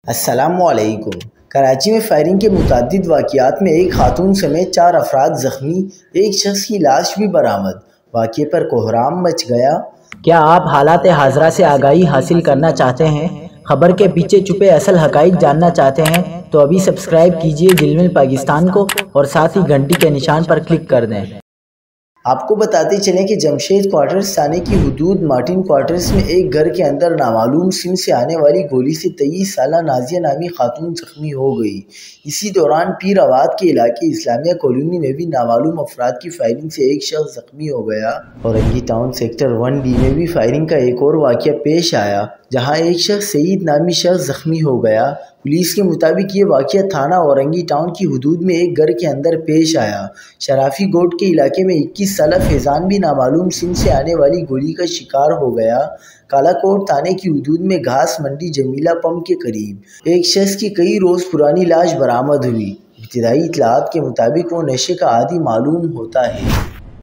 السلام علیکم۔ کراچی میں فائرنگ کے متعدد واقعات میں ایک خاتون سمیت 4 افراد زخمی، ایک شخص کی لاش بھی برآمد۔ واقعے پر کوہرام مچ گیا۔ کیا آپ حالات حاضرہ سے آگاہی حاصل کرنا چاہتے ہیں؟ خبر کے پیچھے چھپے اصل حقائق جاننا چاہتے ہیں تو ابھی سبسکرائب کیجئے جلمل پاکستان کو اور ساتھ ہی گھنٹی کے نشان پر کلک کر دیں۔ آپ کو بتاتے چلیں کہ جمشید کوارٹرز تھانے کی حدود مارٹن کوارٹرز میں ایک گھر کے اندر نامعلوم سمت سے آنے والی گولی سے 23 سالہ نازیہ نامی خاتون زخمی ہو گئی۔ اسی دوران پیر آباد کے علاقے اسلامیہ کالونی میں بھی نامعلوم افراد کی فائرنگ سے ایک شخص زخمی ہو گیا۔ اورنگی ٹاؤن سیکٹر 1D میں بھی فائرنگ کا ایک اور واقعہ پیش آیا، جہاں ایک شخص سعید نامی شخص زخمی ہو گیا۔ پولیس کے مطابق یہ واقعہ تھانہ اورنگی ٹاؤن کی حدود میں ایک گھر کے اندر پیش آیا۔ شرافی گوٹ کے علاقے میں 21 سالہ فیضان بھی نامعلوم سمت سے آنے والی گولی کا شکار ہو گیا۔ کالا کوٹ تھانے کی حدود میں گھاس منڈی جمیلہ پمپ کے قریب ایک شخص کی کئی روز پرانی لاش برآمد ہوئی۔ ابتدائی اطلاعات کے مطابق وہ نشے کا عادی معلوم ہوتا ہے۔